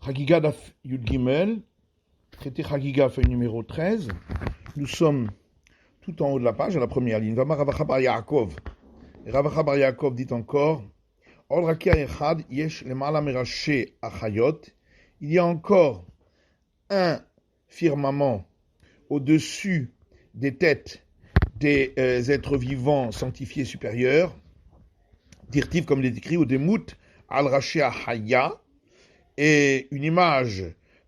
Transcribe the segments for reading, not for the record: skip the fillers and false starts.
Chagiga Daf Yud Gimel, traité Chagiga, feuille numéro 13. Nous sommes tout en haut de la page, à la première ligne. Vama Ravacha Bar Yaakov. Et Ravacha Bar Yaakov dit encore Od Rakia Echad Yesh Lemala Meraché Achayot. Il y a encore un firmament au-dessus des têtes des êtres vivants sanctifiés supérieurs. Dirtiv, comme il est écrit, ou des mout al Raché Achaya. Et une image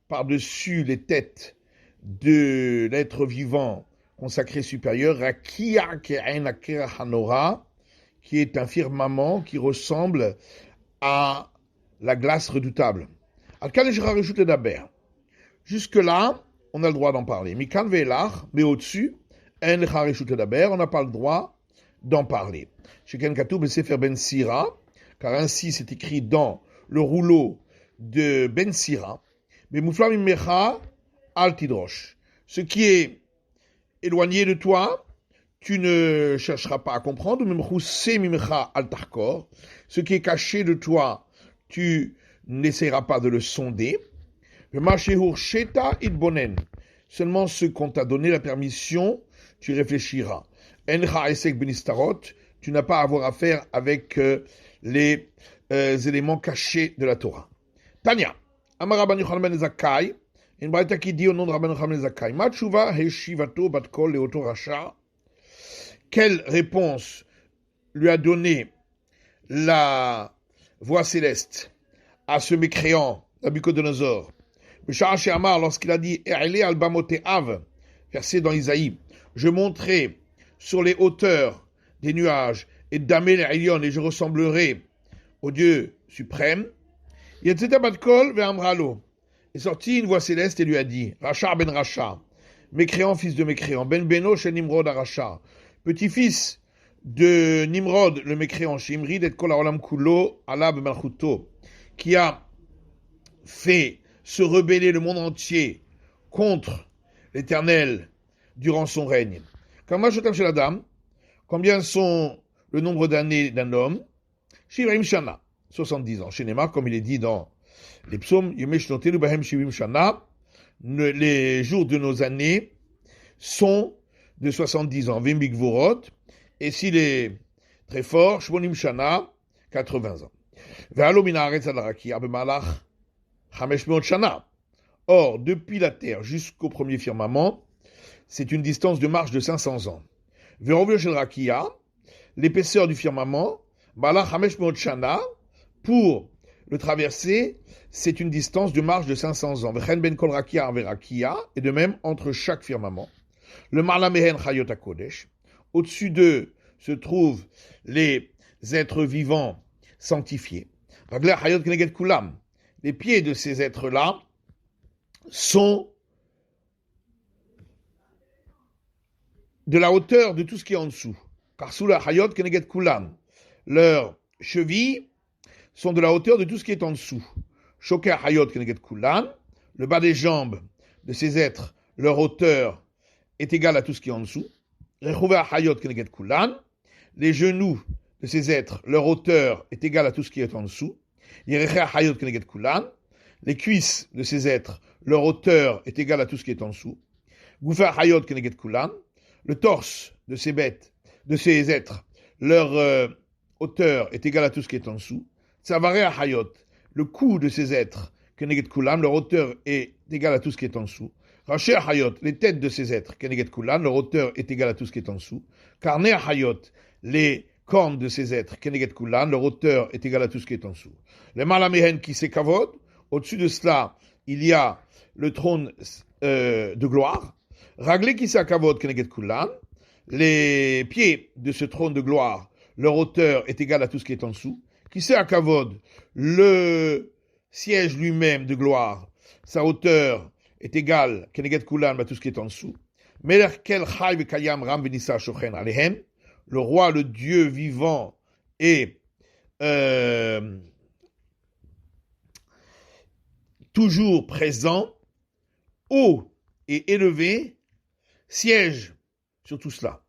par-dessus les têtes de l'être vivant consacré supérieur, Rakia Ke'en Hanora, qui est un firmament qui ressemble à la glace redoutable. Jusque-là, on a le droit d'en parler. Mikan ve'elach, mais au-dessus, on n'a pas le droit d'en parler. Sheken Katou Besefer Ben Sira, car ainsi c'est écrit dans le rouleau de Ben Sira, al tidrosh. Ce qui est éloigné de toi, tu ne chercheras pas à comprendre. Ce qui est caché de toi, tu n'essaieras pas de le sonder. Seulement ce qu'on t'a donné la permission, tu réfléchiras. Tu n'as pas à avoir affaire avec les éléments cachés de la Torah. Tania, Amar Rabban Yochanan ben Zakkai, une braïta qui dit au nom de Rabban Yochanan ben Zakkai, Ma tshuva heshivato bat kol leoto rasha. Quelle réponse lui a donné la voix céleste à ce mécréant, Nabucodonosor? Bishara Amar, lorsqu'il a dit E'ele al bamote av, verset dans Isaïe, je monterai sur les hauteurs des nuages et damé les Elion, et je ressemblerai au Dieu suprême. Est sorti une voix céleste et lui a dit Racha ben Racha, mécréant fils de mécréant, ben Beno chez Nimrod à Racha, petit-fils de Nimrod le mécréant, chez Imrid et Kol Haolam Kulo Alab Malchuto, qui a fait se rebeller le monde entier contre l'Éternel durant son règne. Combien sont le nombre d'années d'un homme? Shivrim Shana, 70 ans. Chez Neymar, comme il est dit dans les psaumes, les jours de nos années sont de 70 ans. Vimikvorot, et s'il est très fort, Shmonim Shana, 80 ans. Or, depuis la terre jusqu'au premier firmament, c'est une distance de marche de 500 ans. L'épaisseur du firmament, pour le traverser, c'est une distance de marche de 500 ans. Et de même, entre chaque firmament. Le Marlamehen Chayot HaKodesh. Au-dessus d'eux se trouvent les êtres vivants sanctifiés. Les pieds de ces êtres-là sont de la hauteur de tout ce qui est en dessous. Car sous la Hayot Keneget Kulam, leurs chevilles sont de la hauteur de tout ce qui est en dessous. Shoker Hayot Keneget Kulam, le bas des jambes de ces êtres, leur hauteur est égale à tout ce qui est en dessous. Rechuva Hayot Keneget Kulam, les genoux de ces êtres, leur hauteur est égale à tout ce qui est en dessous. Yerecha Hayot Keneget Kulam, les cuisses de ces êtres, leur hauteur est égale à tout ce qui est en dessous. Gufa Hayot Keneget Kulam, le torse de ces bêtes, de ces êtres, leur hauteur est égale à tout ce qui est en dessous. Tzavare Hayot, le cou de ces êtres, Keneget Kulam, leur hauteur est égale à tout ce qui est en dessous. Raché Hayot, les têtes de ces êtres, Keneget Kulam, leur hauteur est égale à tout ce qui est en dessous. Karne Hayot, les cornes de ces êtres, Keneget Kulam, leur hauteur est égale à tout ce qui est en dessous. Le Malamehen qui s'est kavod, au-dessus de cela, il y a le trône de gloire. Raglé qui s'est kavod, Keneget Kulam, les pieds de ce trône de gloire, leur hauteur est égale à tout ce qui est en dessous. Qui sait à Kavod, le siège lui-même de gloire, sa hauteur est égale Keneget Kulam à tout ce qui est en dessous. Melech kel chai v'kayam ram v'nisa shochen alehem, le roi, le Dieu vivant est toujours présent, haut et élevé, siège sur tout cela.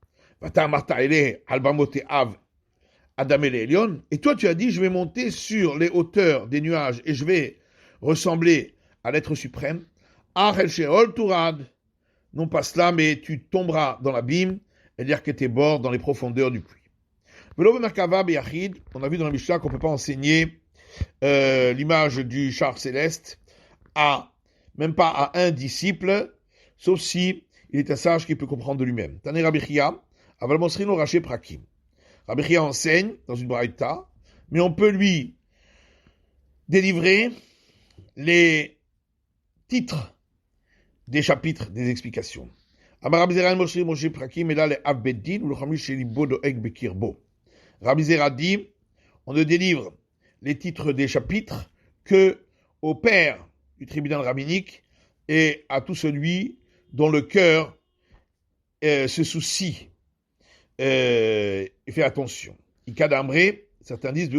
Et toi tu as dit, je vais monter sur les hauteurs des nuages et je vais ressembler à l'être suprême. Achel sheol turad, non pas cela, mais tu tomberas dans l'abîme, c'est-à-dire que tes bords dans les profondeurs du puits. Velo b'merkava b'yachid, on a vu dans la Mishnah qu'on ne peut pas enseigner l'image du char céleste même pas à un disciple, sauf si il est un sage qui peut comprendre de lui-même. Tane Rabbi Chia, aval mosrino raché prakim. Rabbi Chia enseigne dans une braïta, mais on peut lui délivrer les titres des chapitres des explications. Rabbi Zera dit, on ne délivre les titres des chapitres que au père du tribunal rabbinique et à tout celui dont le cœur se soucie et fait attention. Certains disent que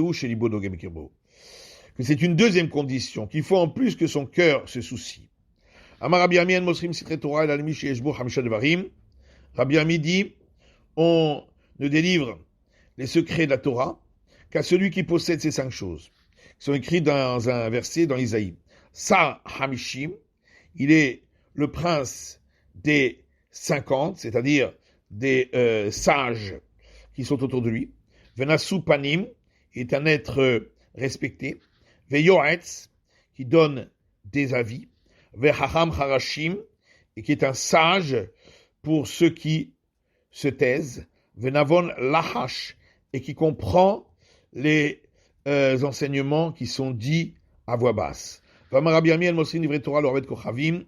c'est une deuxième condition, qu'il faut en plus que son cœur se soucie. Rabbi Ami dit, on ne délivre les secrets de la Torah qu'à celui qui possède ces 5 choses, qui sont écrites dans un verset dans Isaïe. Sa Hamishim, il est le prince des 50, c'est-à-dire des sages qui sont autour de lui. Venasu Panim, il est un être respecté. Veyoetz, qui donne des avis. Vehacham Harashim, et qui est un sage pour ceux qui se taisent. Venavon Lahash, et qui comprend les enseignements qui sont dits à voix basse. Rabbi Ami el Mosrin livré Torah l'Orvet Kochavim,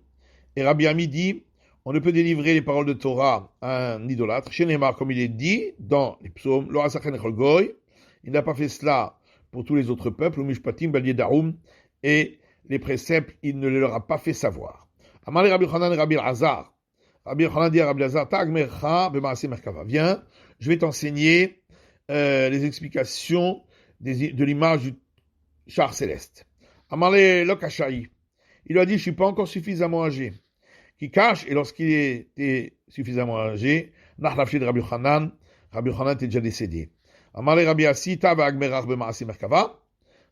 et Rabbi Ami dit, on ne peut délivrer les paroles de Torah à un idolâtre. Chez Neymar, comme il est dit dans les psaumes, Lo Asachen Echol Goy, il n'a pas fait cela pour tous les autres peuples, Mishpatim Bal Yedarum, et les préceptes, il ne leur a pas fait savoir. Amale Rabbi Chanan et Rabbi Azar. Rabbi Chanan dit à Rabbi Azar, Tag Mercha B'Maase Merkava. Viens, je vais t'enseigner les explications de l'image du char céleste. Amale Lokashai. Il lui a dit, je ne suis pas encore suffisamment âgé. Qui cache, et lorsqu'il était suffisamment âgé, Nachlafshid Rabbi Chanan était déjà décédé. Amale Rabbi Assi, Tav Agmerach B'Maase Merkava.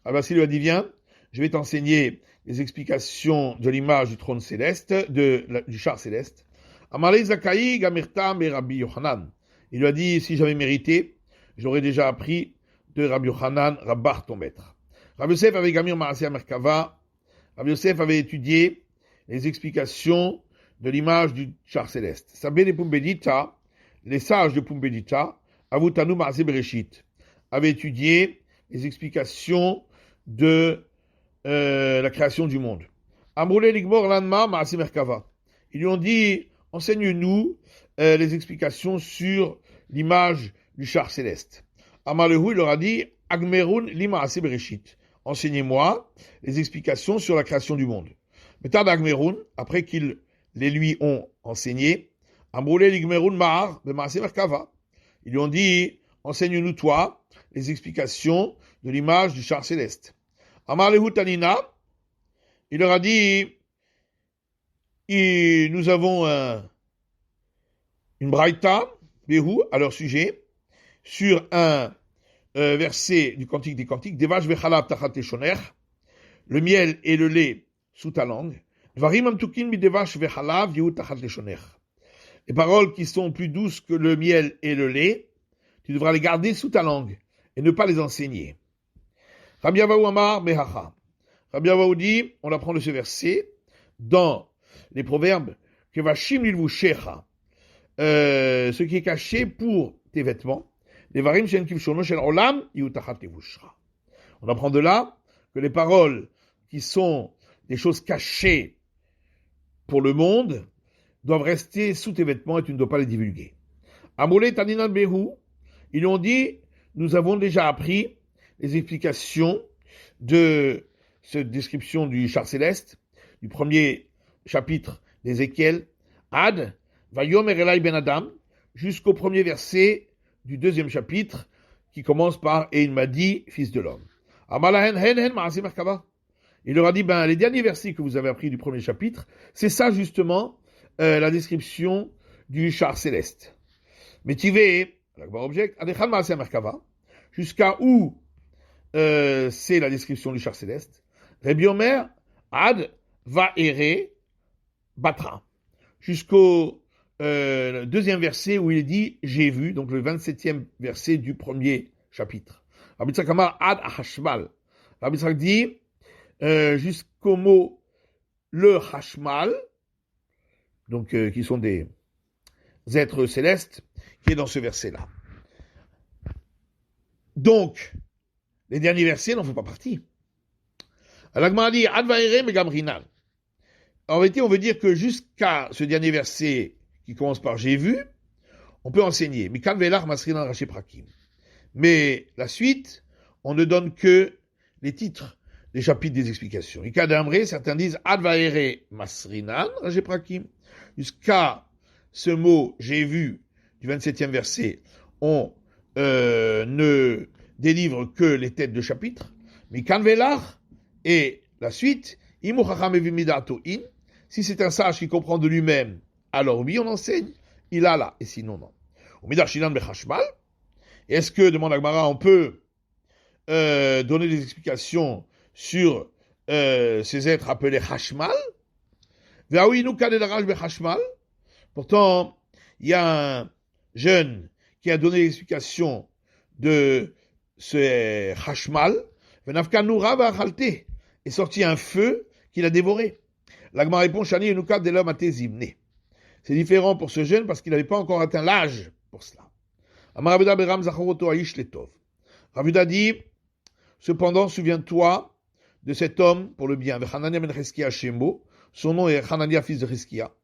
Rabbi Assi lui a dit, viens, je vais t'enseigner les explications de l'image du trône céleste, du char céleste. Amalei Zakai Gamirtam et Rabbi Yochanan. Il lui a dit, si j'avais mérité, j'aurais déjà appris de Rabbi Yochanan, Rabbar, ton maître. Rabbi Yosef avait Gamir Maaseh Merkava. Rabbi Yosef avait étudié les explications de l'image du char céleste. Sabé de Pumbedita, les sages de Pumbedita, Avutanu Maaseh Bereshit, avaient étudié les explications de la création du monde. Amroulé Ligmor Lanma Maaseh Merkava. Ils lui ont dit, enseigne-nous les explications sur l'image du char céleste. Amalehu, il leur a dit, Agmerun Lima Maaseh Bereshit. Enseignez-moi les explications sur la création du monde. Mais tard d'Agmerun, après qu'ils les lui ont enseigné, Amroulé Ligmerun Mahar Maaseh Merkava. Ils lui ont dit, enseigne-nous toi les explications de l'image du char céleste. Amalehu Tanina, il leur a dit, nous avons une braïta, Behu, à leur sujet, sur un verset du Cantique des Cantiques, Devash vechalab tachat teshoner, le miel et le lait sous ta langue, Dvarim amtukin mi devash vechalav yehu tachat teshoner. Les paroles qui sont plus douces que le miel et le lait, tu devras les garder sous ta langue et ne pas les enseigner. Rabbi Avahu Amar Behacha. Rabbi Avahu dit, on apprend de ce verset, dans les proverbes, Kevashim lilvushecha, ce qui est caché pour tes vêtements, les varim shen kivshono shel olam yutachat levushra. On apprend de là que les paroles qui sont des choses cachées pour le monde doivent rester sous tes vêtements et tu ne dois pas les divulguer. Amole taninan behu, ils ont dit, nous avons déjà appris les explications de cette description du char céleste, du premier chapitre d'Ézéchiel, Ad, Vayom Erelai Ben Adam, jusqu'au premier verset du deuxième chapitre, qui commence par Et il m'a dit, fils de l'homme. Amalahen hen hen Maaseh Merkava. Il leur a dit, les derniers versets que vous avez appris du premier chapitre, c'est ça justement, la description du char céleste. Mais Tivé, object, Adechan Maaseh Merkava, jusqu'à où c'est la description du char céleste. Rabbi Omer, Ad Va'ere Batra. Jusqu'au deuxième verset où il dit j'ai vu, donc le 27e verset du premier chapitre. Rabbi Yitzhak Amar Ad Hashmal. Rabbi Yitzhak dit jusqu'au mot le Hashmal, donc qui sont des êtres célestes, qui est dans ce verset-là. Donc, les derniers versets n'en font pas partie. L'Agmara dit Ad Va'ere Megam Rinan. En réalité, on veut dire que jusqu'à ce dernier verset qui commence par j'ai vu, on peut enseigner. Mais la suite, on ne donne que les titres des chapitres des explications. Certains disent Ad Va'ere Masrinan Rajeprakim. Jusqu'à ce mot j'ai vu du 27e verset, on ne délivre que les têtes de chapitre. Mikan Velach et la suite, si c'est un sage qui comprend de lui-même, alors oui, on enseigne, il a là, et sinon non. Et est-ce que, demande Agmara, on peut donner des explications sur ces êtres appelés Hashmal? Pourtant, il y a un jeune qui a donné l'explication de ce Hashmal, est sorti un feu qu'il a dévoré. L'Agma répond, Shani Enuka de l'homme atezimne. C'est différent pour ce jeune parce qu'il n'avait pas encore atteint l'âge pour cela. Amar Rabuda Beram Zacharoto Aish Letov. Rabuda dit, cependant, souviens-toi de cet homme pour le bien. Hanania ben Cheskia Shembo. Son nom est Hanania, fils de Cheskia.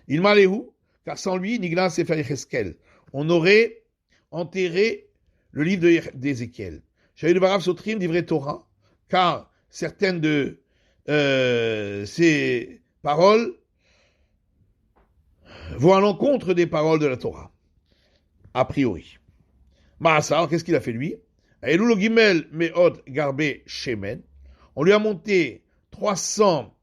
Il m'a léhu, car sans lui, Nigla Sefer Yecheskel. On aurait enterré le livre d'Ézéchiel. Shaïd Barav Sotrim d'Ivre Torah, car certaines de ces paroles vont à l'encontre des paroles de la Torah, a priori. Maasar, qu'est-ce qu'il a fait lui? Elul Gimel Meod Garbe Shemen. On lui a monté 300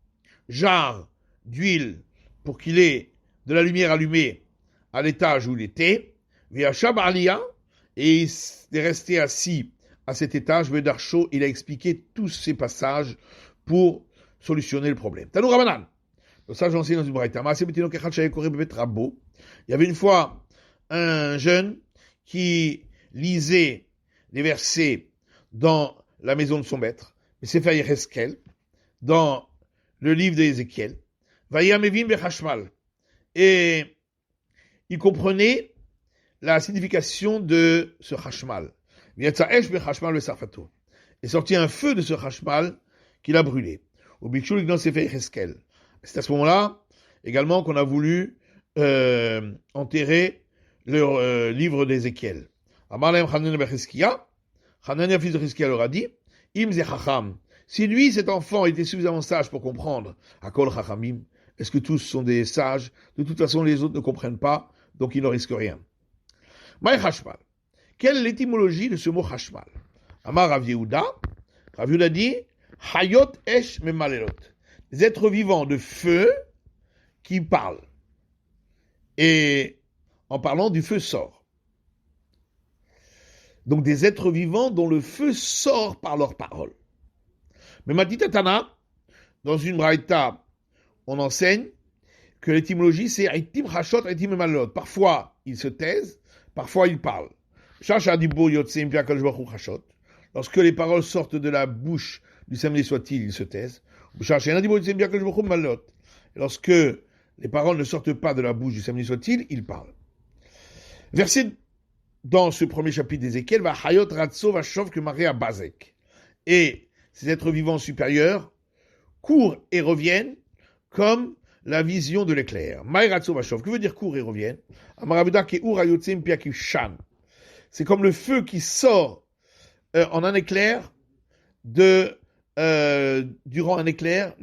jarres d'huile pour qu'il ait de la lumière allumée à l'étage où il était. Via Shabalia, et il est resté assis à cet étage. Vedarcho, il a expliqué tous ces passages pour solutionner le problème. Tanou Rabanan. Le sage enseigne dans une braïta. Il y avait une fois un jeune qui lisait les versets dans la maison de son maître, c'est fait Yecheskel, dans le livre d'Ézéchiel. Vayamevin bechashmal. Et il comprenait la signification de ce chashmal. Est sorti un feu de ce chashmal qu'il a brûlé. C'est à ce moment-là également qu'on a voulu enterrer le livre d'Ézéchiel. Hanania, fils de Cheskia, leur a dit, si lui, cet enfant, était suffisamment sage pour comprendre, Akol Chachamim, est-ce que tous sont des sages? De toute façon, les autres ne comprennent pas, donc ils ne risquent rien. Maï Hashmal. Quelle est l'étymologie de ce mot Hashmal? Amar Rav Yehuda. Rav Yehuda dit, Hayot Esh Memalelot. Des êtres vivants de feu qui parlent. Et en parlant du feu sort. Donc des êtres vivants dont le feu sort par leurs paroles. Mais Matitatana, dans une braïta, on enseigne que l'étymologie c'est Aitim Hashot, Aitim Memalelot. Parfois ils se taisent, parfois ils parlent. Lorsque les paroles sortent de la bouche du Saint-Béni soit-il, ils se taisent. Lorsque les paroles ne sortent pas de la bouche du Saint-Béni soit-il, ils parlent. Verset dans ce premier chapitre d'Ézéchiel, va Hayot Ratso va Shov que Maria Bazek. Et ces êtres vivants supérieurs courent et reviennent comme la vision de l'éclair. Maï Ratso va Shov. Que veut dire courent et reviennent? Amaravuda ke Ur Ayotzim Piakiv Shan. C'est comme le feu qui sort en un éclair durant un éclair,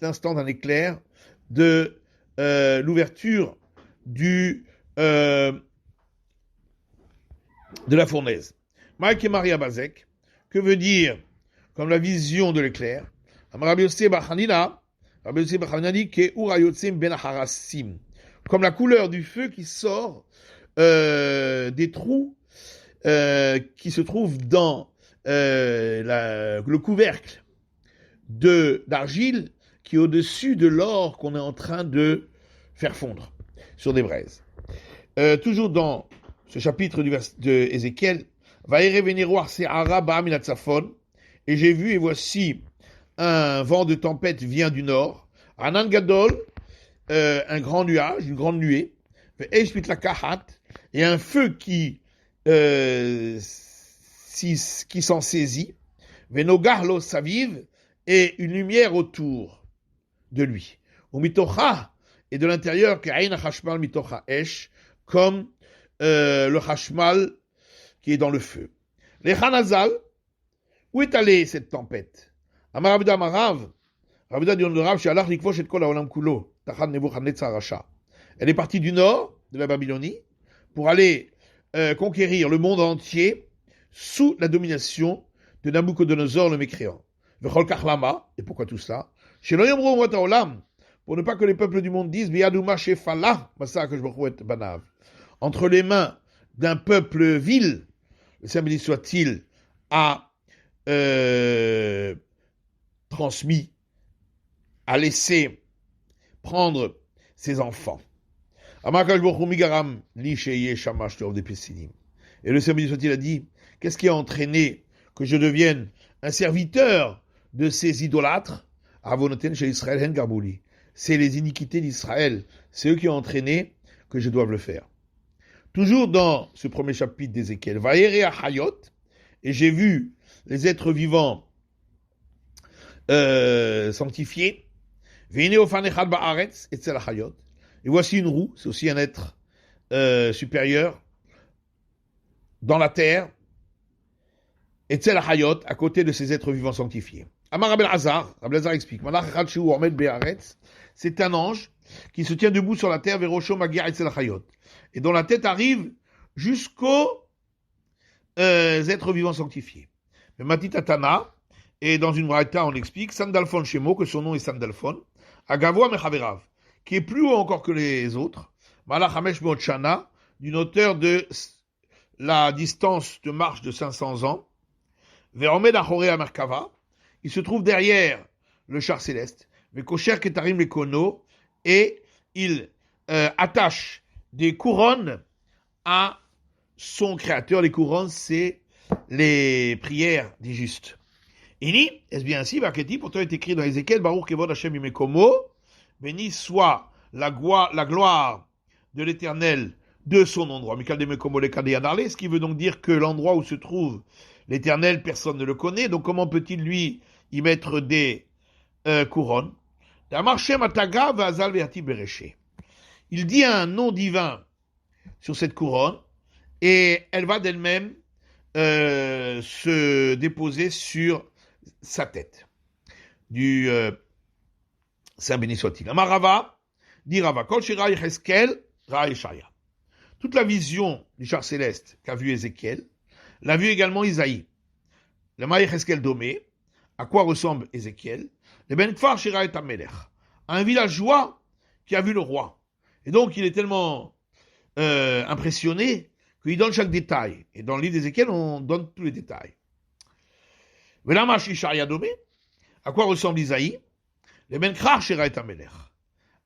l'instant d'un éclair, de l'ouverture de la fournaise. Mike et Maria Bazek, que veut dire comme la vision de l'éclair? Rabbi Yosef Bachanina dit que Urayotzim ben harasim, comme la couleur du feu qui sort des trous qui se trouvent dans le couvercle d'argile qui est au-dessus de l'or qu'on est en train de faire fondre sur des braises. Toujours dans ce chapitre de Ézéchiel, et j'ai vu et voici un vent de tempête vient du nord, Anan Gadol, un grand nuage, une grande nuée, et un feu qui s'en saisit, Venogarlo Saviv, et une lumière autour de lui. Ou mitocha, et de l'intérieur, comme le hashmal qui est dans le feu. Les Hanazal, où est allée cette tempête? Amar Rabda Marav, Rabda dit on le Rav, Shalach likvosh et kol haolam kulo, tachan Nebuchadnezzar Rasha. Elle est partie du nord de la Babylonie pour aller conquérir le monde entier sous la domination de Nabucodonosor le mécréant. Vechol kachlama, et pourquoi tout ça? Shelo yomru umot haolam, pour ne pas que les peuples du monde disent Biyadouma shefala, Masa Kajbarouet Banav, entre les mains d'un peuple vil, le Saint béni soit-il, a transmis, a laissé prendre ses enfants. Et le Saint béni soit-il a dit, qu'est-ce qui a entraîné que je devienne un serviteur de ces idolâtres? C'est les iniquités d'Israël, c'est eux qui ont entraîné que je doive le faire. Toujours dans ce premier chapitre d'Ézéchiel, et j'ai vu les êtres vivants sanctifiés, et voici une roue, c'est aussi un être supérieur, dans la terre, et à côté de ces êtres vivants sanctifiés. Amar Rabbi Elazar explique, c'est un ange qui se tient debout sur la terre, et dont la tête arrive jusqu'aux êtres vivants sanctifiés. Mais Matitatana, et dans une braïta on explique, Sandalphon Shemo, que son nom est Sandalphon, Agavoa Mechaverav, qui est plus haut encore que les autres, Malach Hamesh Shana, d'une hauteur de la distance de marche de 500 ans, Veromed Achoré Merkava, il se trouve derrière le char céleste, mais Kosher Ketarim Lekono, et il attache des couronnes à son créateur. Les couronnes, c'est les prières des justes. Ini, est-ce bien ainsi, Baketi, pourtant est écrit dans Ézéchiel, Baruch Kevod Hashem Yimekomo, béni soit la gloire de l'Éternel de son endroit. Mikal de Mekomo le Kadeyadarle, ce qui veut donc dire que l'endroit où se trouve l'Éternel, personne ne le connaît, donc comment peut-il lui y mettre des couronnes? Il dit un nom divin sur cette couronne et elle va d'elle-même se déposer sur sa tête du Saint béni soit-il. Amarava, dit Rava, Kol Shira Yecheskel, Ra Yeshaya. Toute la vision du char céleste qu'a vu Ézéchiel, l'a vu également Isaïe. Le Ma Yecheskel Domé, à quoi ressemble Ézéchiel? Le Ben Kfar Shira et Amelech, un villageois qui a vu le roi. Et donc il est tellement impressionné qu'il donne chaque détail. Et dans le livre d'Ézéchiel, on donne tous les détails. Velama Shisharia Domé, à quoi ressemble Isaïe? Le Ben Kfar Shira et Amelech,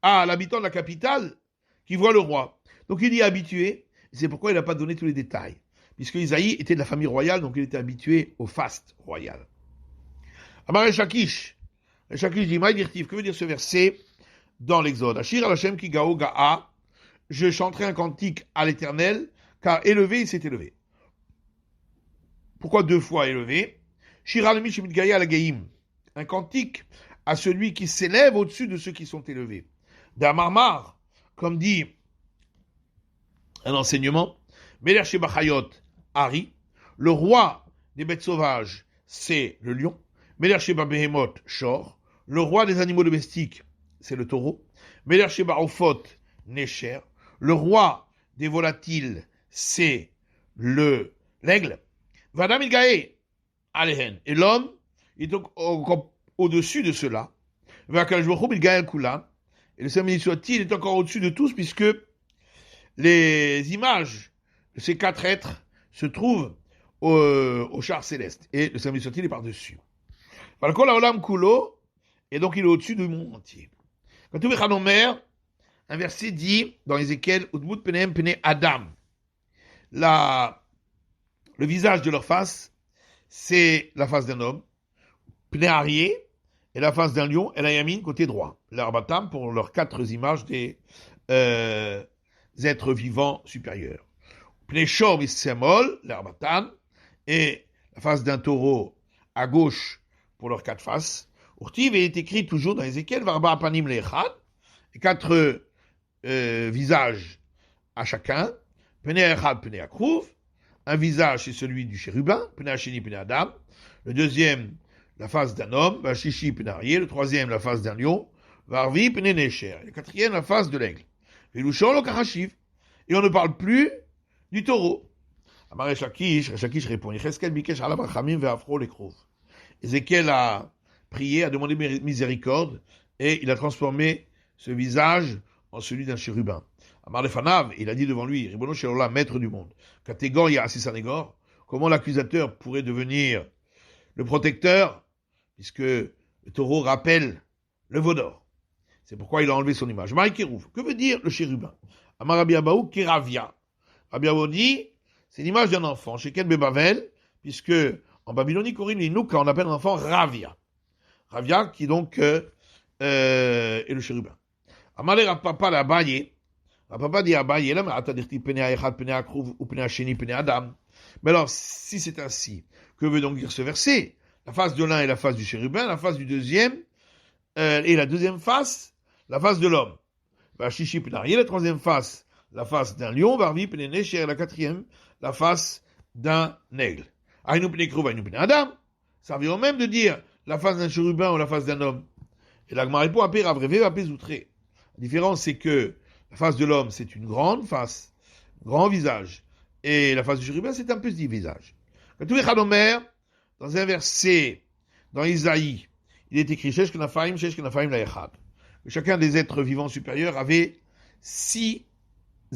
à l'habitant de la capitale qui voit le roi. Donc il y est habitué, c'est pourquoi il n'a pas donné tous les détails. Puisque Isaïe était de la famille royale, donc il était habitué au faste royal. Amar Shakish dit, Maïdirtif, que veut dire ce verset dans l'Exode? Ashir al-Hashem ki gao ga'a, je chanterai un cantique à l'Éternel, car élevé, il s'est élevé. Pourquoi deux fois élevé? Shir al-Mish mitgaya al-Gaïm, un cantique à celui qui s'élève au-dessus de ceux qui sont élevés. D'Amarmar, comme dit un enseignement, Meler Shebachayot, Ari, le roi des bêtes sauvages, c'est le lion. Meler Sheba Behemot, Shor, le roi des animaux domestiques, c'est le taureau. Meler Sheba Ofot, Necher, le roi des volatiles, c'est l'aigle. Vadam Ilgae, Alehen, et l'homme est donc au-dessus de cela. Vakajbochum Ilgae Kulan, et le Saint béni soit-il est encore au-dessus de tous, puisque les images de ces quatre êtres se trouvent au char céleste. Et le Saint béni soit-il est par-dessus. Et donc il est au-dessus du monde entier. Quand tu veux Chanomer, un verset dit dans Ézéchiel, Udmut penehem pene Adam. Le visage de leur face, c'est la face d'un homme, pene Arié, et la face d'un lion, et la Yamin, côté droit. L'Arbatam pour leurs 4 images des êtres vivants supérieurs. Pene Shor Semol, l'Arbatan, et la face d'un taureau à gauche pour leurs 4 faces. Urtiv est écrit toujours dans Ézéchiel, Varba Panim Lechad, et 4 visages à chacun. Pene Echad, Pene Akrouv, un visage c'est celui du chérubin, Pene Hasheni, Pene Adam. Le deuxième, la face d'un homme, Vashishi, Pene Arié. Le troisième, la face d'un lion, Varvi, Pene Necher. Le quatrième, la face de l'aigle. Velushon, le Karashiv. Et on ne parle plus du taureau. Amar Shakish répond, Yecheskel Bikesh Alav Rachamim Ve'afro Lekrov. Ézéchiel a prié, a demandé miséricorde, et il a transformé ce visage en celui d'un chérubin. Amar Lefanav, il a dit devant lui, Ribono Shelola, maître du monde, Katégor Yassisanégor, comment l'accusateur pourrait devenir le protecteur, puisque le taureau rappelle le veau d'or. C'est pourquoi il a enlevé son image. Maïkirouf, que veut dire le chérubin? Amar Rabbi Abaou Keravia. Rabbi Abaou dit, c'est l'image d'un enfant, chez Ken Bebavel, puisque en Babylonie, Corinne, on appelle un enfant Ravia. Ravia, qui donc est le chérubin. Amalé Rapapa l'Abaye. Rapapa dit Abaye, là, mais Atadirti Pene Echad, Pene Akrouv, ou Pene Hasheni, Pene Adam. Mais alors, si c'est ainsi, que veut donc dire ce verset? La face de l'un est la face du chérubin, la face du deuxième, et la deuxième face, la face de l'homme. Vashishi Pene Arié, la troisième face, la face d'un lion, Varvi Pene Necher, la quatrième, la face d'un aigle. Aïnou Pene Krouv, Aïnou Pene Adam. Ça revient au même de dire la face d'un chérubin ou la face d'un homme. Et l'Agma répond à Père Avrevé, à Pézoutré. La différence, c'est que la face de l'homme, c'est une grande face, un grand visage. Et la face du chérubin, c'est un petit visage. Quand tu es Chanomer, dans un verset, dans Isaïe, il est écrit, Shesh Kenafaim Laechad. Chacun des êtres vivants supérieurs avait 6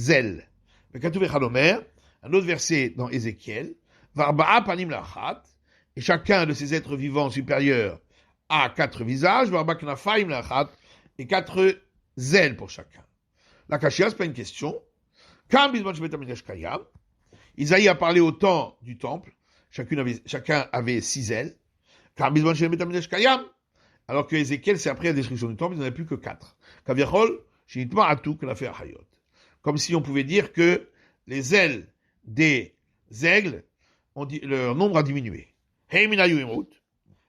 ailes. Mais quand tu es Chanomer, un autre verset dans Ézéchiel, Varba'a Panim Laechad, et chacun de ces êtres vivants supérieurs a 4 visages, Varba Kenafaim Laechad, et 4 ailes pour chacun. La Kashia, c'est pas une question. Quand Bisman Shebet HaMikdash Kayam, Isaïe a parlé au temps du temple, chacun avait 6 ailes. Quand Bisman Shebet HaMikdash Kayam, alors que Ézéchiel, c'est après la destruction du temple, il n'en avait plus que 4. Kaviachol, Shinitma Atou, qu'on a fait à Hayot. Comme si on pouvait dire que les ailes des aigles, leur nombre a diminué. Heiminayu Imrut,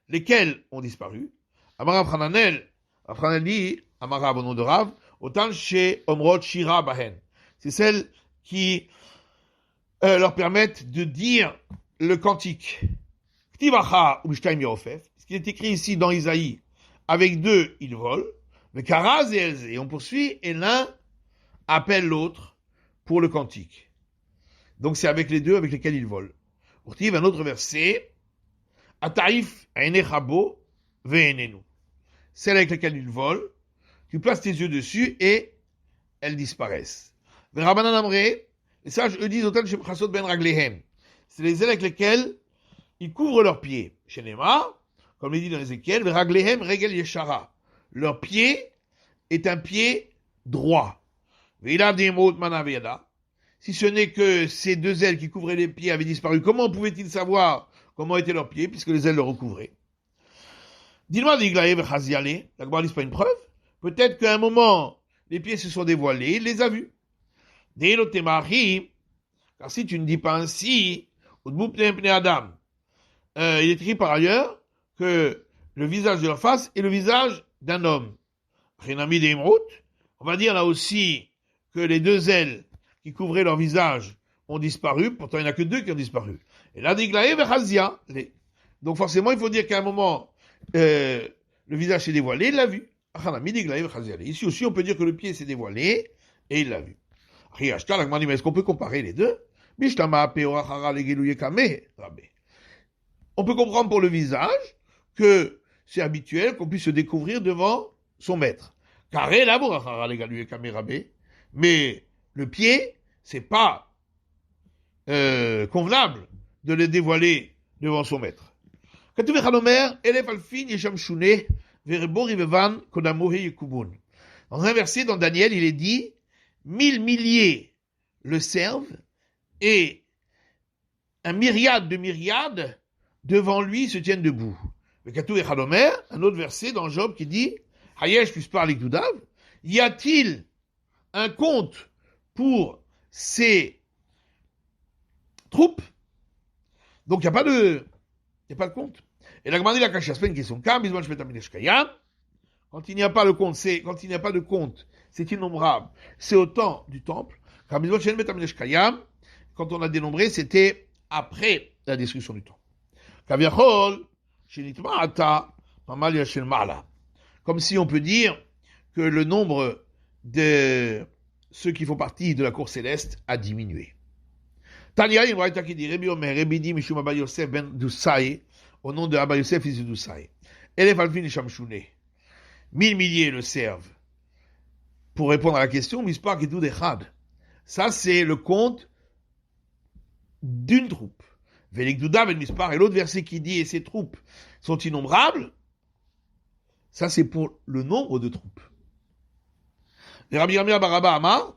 lesquels ont disparu. Amarav Hananel dit, Amarav au nom de Rav, autant chez Omrot Shira Bahen. C'est celles qui leur permettent de dire le cantique. Ktivacha ou Bishtaim Yorofef, ce qui est écrit ici dans Isaïe, avec 2, ils volent, mais Karaz et Elze, et on poursuit, et l'un appelle l'autre pour le cantique. Donc c'est avec les 2 avec lesquels ils volent. Urtiv, un autre verset, Ataif Ainechabo Ve'enenu. Celles avec lesquelles ils volent, tu places tes yeux dessus et elles disparaissent. Rabbanan Amré, les sages eux disent autant chez Chasod ben Raglehem. C'est les ailes avec lesquelles ils couvrent leurs pieds. Chez Nema, comme il dit dans Ézéchiel, Raglehem Regel Yeshara. Leur pied est un pied droit. Veilav Demot Manaveda. Si ce n'est que ces 2 ailes qui couvraient les pieds avaient disparu, comment pouvaient-ils savoir comment étaient leurs pieds, puisque les ailes le recouvraient? Dis-moi, Diglaï Chaziale, la Gemara n'est pas une preuve. Peut-être qu'à un moment, les pieds se sont dévoilés, il les a vus. Car si tu ne dis pas ainsi, Adam, il est écrit par ailleurs que le visage de leur face est le visage d'un homme. On va dire là aussi que les 2 ailes qui couvraient leur visage ont disparu, pourtant il n'y en a que 2 qui ont disparu. Et là, donc forcément, il faut dire qu'à un moment, le visage s'est dévoilé, il l'a vu. Ici aussi, on peut dire que le pied s'est dévoilé et il l'a vu. Mais est-ce qu'on peut comparer les 2? On peut comprendre pour le visage que c'est habituel qu'on puisse se découvrir devant son maître. Mais le pied, c'est pas convenable de le dévoiler devant son maître. Verebori vevan kodamohe yekubun. Dans un verset dans Daniel, il est dit 1000 milliers le servent et un myriade de myriades devant lui se tiennent debout. Le Katou et Chalomer, un autre verset dans Job qui dit Hayesh plus parler Goudav, y a-t-il un compte pour ces troupes? Donc il n'y a pas de compte. Et la Gemara dit la Kacha, c'est pas une question. Quand il n'y a pas de compte, c'est innombrable. C'est au temps du temple. Quand on a dénombré, c'était après la destruction du temple. Comme si on peut dire que le nombre de ceux qui font partie de la cour céleste a diminué. Tania, il y qui dit Rabbi dit Mishum Abba Yosef ben Doussaï, au nom de Abba Yosef, fils de Doussaï. Elef Alvin Shamshouné. 1000 milliers le servent. Pour répondre à la question, Mispar Kedou Dechad. Ça, c'est le compte d'une troupe. Velik Douda ben Mispar. Et l'autre verset qui dit et ces troupes sont innombrables, ça, c'est pour le nombre de troupes. Et Rabbi Yirmiyah Baraba Amar,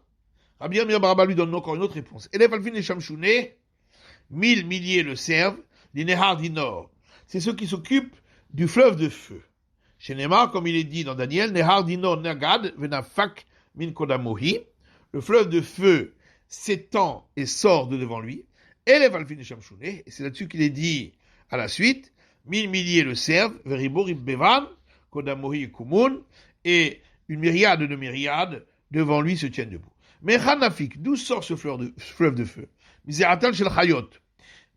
Rabbi Yirmiyah Baraba lui donne encore une autre réponse. Elef Alvin et Shamshouné, 1000 milliers le servent, les Nehar d'Inor. C'est ceux qui s'occupent du fleuve de feu. Chez Neymar, comme il est dit dans Daniel, Nehar d'Inor Nagad, Venafak Min Kodamohi, le fleuve de feu s'étend et sort de devant lui. Elef Alvin et Shamshouné, et c'est là-dessus qu'il est dit à la suite, 1000 milliers le servent, Veribor Bevan, Kodamohi Kumun, et une myriade de myriades devant lui se tiennent debout. Mais Hanafik, d'où sort ce fleuve de feu? Miseratal shel Chayot,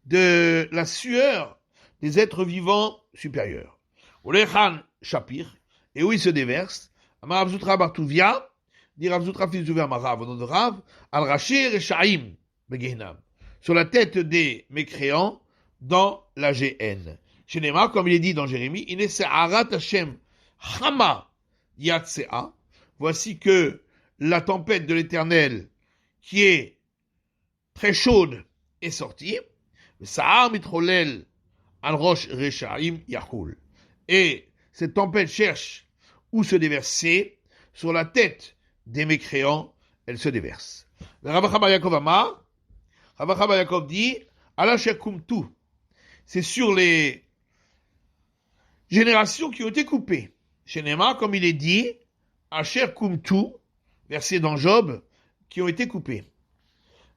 de la sueur des êtres vivants supérieurs. Olechan Shapir, et où il se déverse. Amar Abzutra Bartuvia, dit Abzutra fils de Marav, au nom de Rav, Al Raché Rechaim, Begehinam, sur la tête des mécréants dans la GN. Chez Neymar, comme il est dit dans Jérémie, Inese Arat Hashem Chama Yatsea, voici que la tempête de l'Éternel, qui est très chaude, est sortie. Sa'ar mitrolel al rosh rechaim yachul. Et cette tempête cherche où se déverser. Sur la tête des mécréants, elle se déverse. Rabbi Yaakov Amar, Rabbi Yaakov dit, ala shekumtu. C'est sur les générations qui ont été coupées. Chez Neymar, comme il est dit, Asher kumtu, verset dans Job, qui ont été coupés.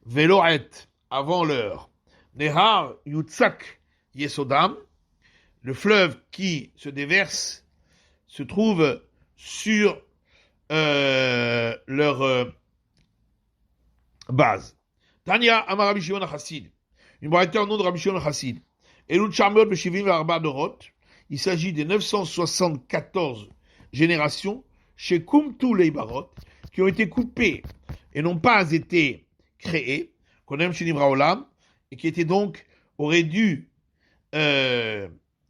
Veloet, avant l'heure. Nehar Yutzak Yesodam, le fleuve qui se déverse, se trouve sur leur base. Tania Amar Rabbi Shimon HaChassid, une braïta au nom de Rabbi Shimon HaChassid. Elut Shamot Beshivim Arba Dorot, il s'agit des 974 générations chez Kumtu Leibarot, qui ont été coupées et n'ont pas été créées, qu'on aime chez Nivra Olam, et qui étaient donc, auraient dû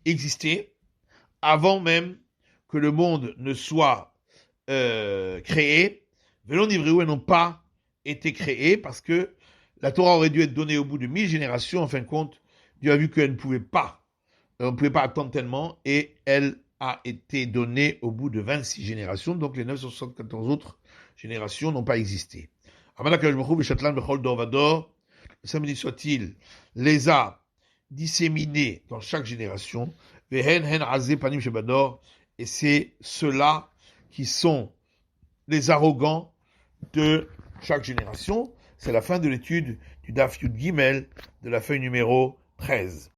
exister avant même que le monde ne soit créé. Velon Nivreou, elles n'ont pas été créées parce que la Torah aurait dû être donnée au bout de 1000 générations. En fin de compte, Dieu a vu qu'elle ne pouvait pas, on ne pouvait pas attendre tellement, et elle a été donnée au bout de 26 générations, donc les 974 autres générations n'ont pas existé. Le samedi soit-il, les a disséminés dans chaque génération, et c'est ceux-là qui sont les arrogants de chaque génération. C'est la fin de l'étude du Daf Yud Gimel de la feuille numéro 13.